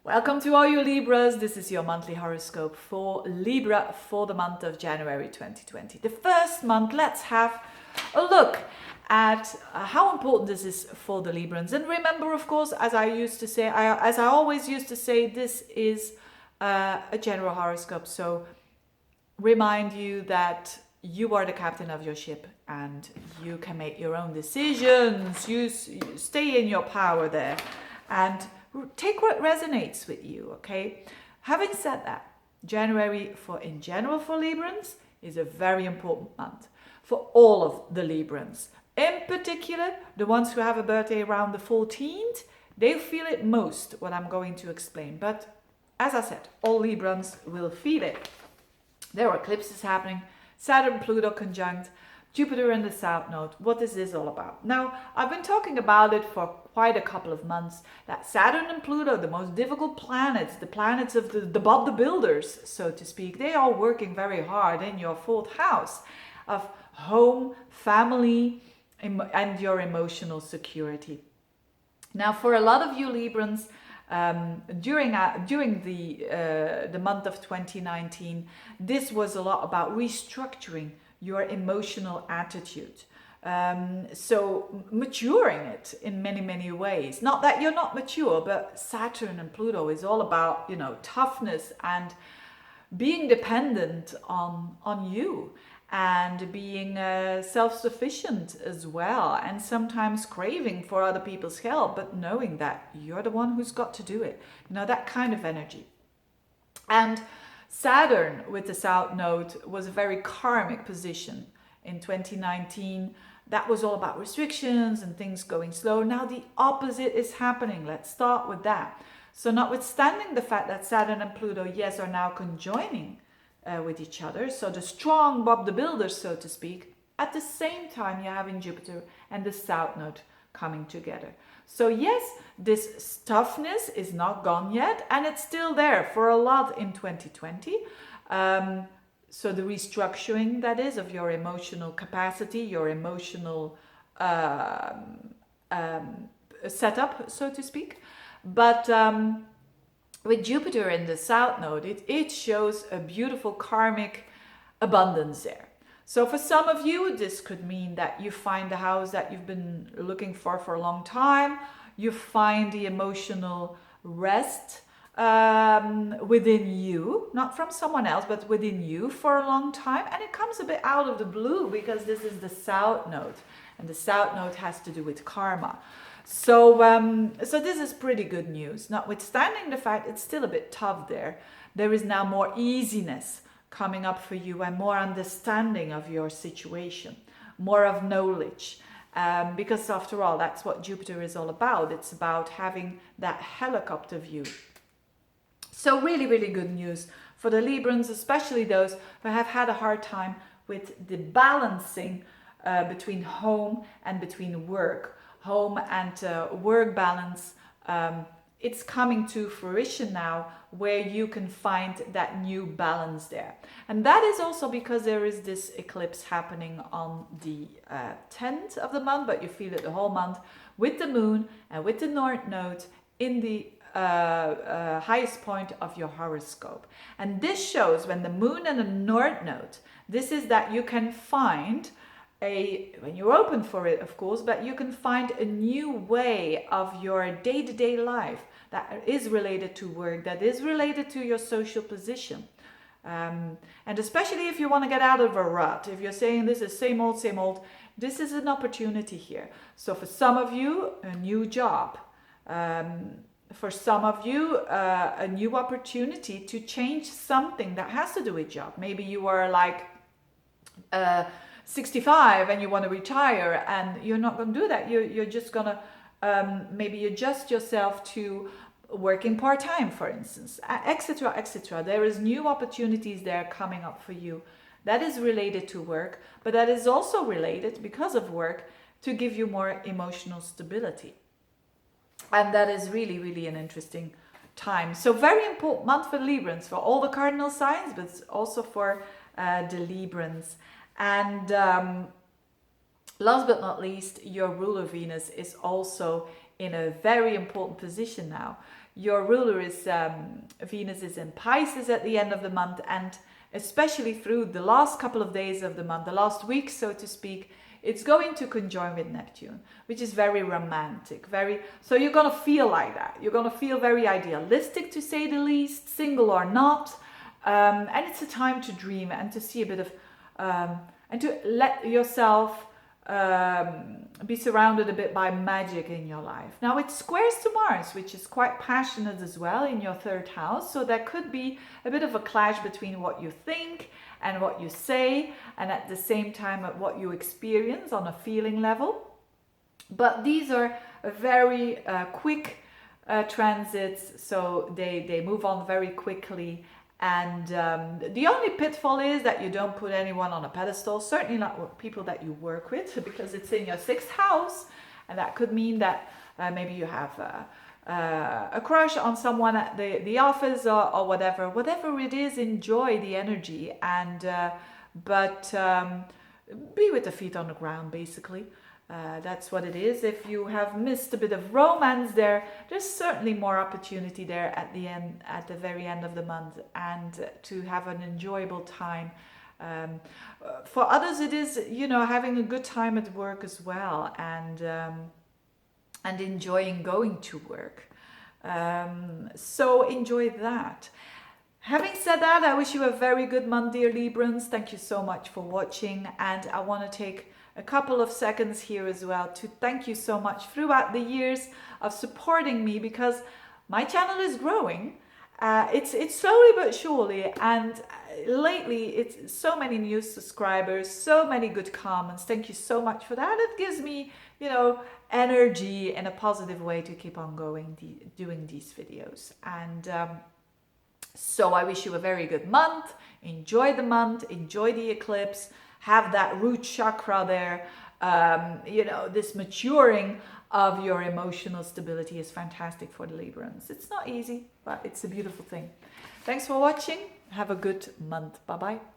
Welcome to all you Libras. This is your monthly horoscope for Libra for the month of January 2020. The first month, let's have a look at how important this is for the Librans. And remember, of course, as I always used to say, this is a general horoscope. So remind you that you are the captain of your ship and you can make your own decisions. You stay in your power there and take what resonates with you, okay? Having said that, January in general for Librans is a very important month for all of the Librans. In particular, the ones who have a birthday around the 14th, they feel it most, what I'm going to explain. But as I said, all Librans will feel it. There are eclipses happening, Saturn, Pluto conjunct, Jupiter in the South Node. What is this all about? Now, I've been talking about it for quite a couple of months, that Saturn and Pluto, the most difficult planets, the planets of the Bob the Builders, so to speak, they are working very hard in your fourth house of home, family, and your emotional security. Now, for a lot of you Librans, during the month of 2019, this was a lot about restructuring your emotional attitude. So maturing it in many ways. Not that you're not mature, but Saturn and Pluto is all about, toughness and being dependent on you and being self-sufficient as well, and sometimes craving for other people's help, but knowing that you're the one who's got to do it. That kind of energy. And Saturn with the South Node was a very karmic position in 2019. That was all about restrictions and things going slow. Now the opposite is happening. Let's start with that. So notwithstanding the fact that Saturn and Pluto, yes, are now conjoining with each other, so the strong Bob the Builder, so to speak, at the same time you're having Jupiter and the South Node coming together. So yes, this toughness is not gone yet, and it's still there for a lot in 2020. So the restructuring, that is, of your emotional capacity, your emotional setup, so to speak. But with Jupiter in the South Node, it shows a beautiful karmic abundance there. So for some of you, this could mean that you find the house that you've been looking for a long time. You find the emotional rest within you, not from someone else, but within you for a long time. And it comes a bit out of the blue because this is the South Node, and the South Node has to do with karma. So this is pretty good news. Notwithstanding the fact it's still a bit tough there is now more easiness coming up for you and more understanding of your situation, more of knowledge. Because after all, that's what Jupiter is all about. It's about having that helicopter view. So really good news for the Librans, especially those who have had a hard time with the balancing between home and between work. Home and work balance, it's coming to fruition now, where you can find that new balance there. And that is also because there is this eclipse happening on the 10th of the month, but you feel it the whole month, with the moon and with the North Node in the highest point of your horoscope. And this shows when the moon and the North Node, this is that you can find when you're open for it, of course, but you can find a new way of your day-to-day life that is related to work, that is related to your social position. And especially if you want to get out of a rut, if you're saying this is same old, this is an opportunity here. So for some of you, a new job. For some of you, a new opportunity to change something that has to do with job. Maybe you are like 65 and you want to retire, and you're not going to do that. You're just going to maybe adjust yourself to working part-time, for instance, etc. There is new opportunities there coming up for you that is related to work, but that is also related, because of work, to give you more emotional stability. And that is really an interesting time. So very important month for Librans, for all the cardinal signs, but also for the Librans. And last but not least, your ruler Venus is also in a very important position now. your ruler is Venus is in Pisces at the end of the month, and especially through the last couple of days of the month, the last week, so to speak, it's going to conjoin with Neptune, which is very romantic, so you're going to feel like that. You're going to feel very idealistic, to say the least, single or not. And it's a time to dream and to see a bit of, and to let yourself be surrounded a bit by magic in your life. Now it squares to Mars, which is quite passionate as well in your 3rd house. So there could be a bit of a clash between what you think and what you say, and at the same time what you experience on a feeling level. But these are very quick transits, so they move on very quickly. And the only pitfall is that you don't put anyone on a pedestal, certainly not people that you work with, because it's in your 6th house. And that could mean that maybe you have a crush on someone at the office or whatever it is. Enjoy the energy, and but be with the feet on the ground, basically. That's what it is. If you have missed a bit of romance there's certainly more opportunity there at the very end of the month, and to have an enjoyable time. For others, it is, having a good time at work as well, and enjoying going to work. So enjoy that. Having said that, I wish you a very good month, dear Librans. Thank you so much for watching, and I want to take a couple of seconds here as well to thank you so much throughout the years of supporting me, because my channel is growing. It's slowly but surely, and lately it's so many new subscribers, so many good comments. Thank you so much for that. It gives me, energy in a positive way to keep on doing these videos. And so I wish you a very good month. Enjoy the month, enjoy the eclipse. Have that root chakra there. This maturing of your emotional stability is fantastic for the Librans. It's not easy, but it's a beautiful thing. Thanks for watching. Have a good month. Bye-bye.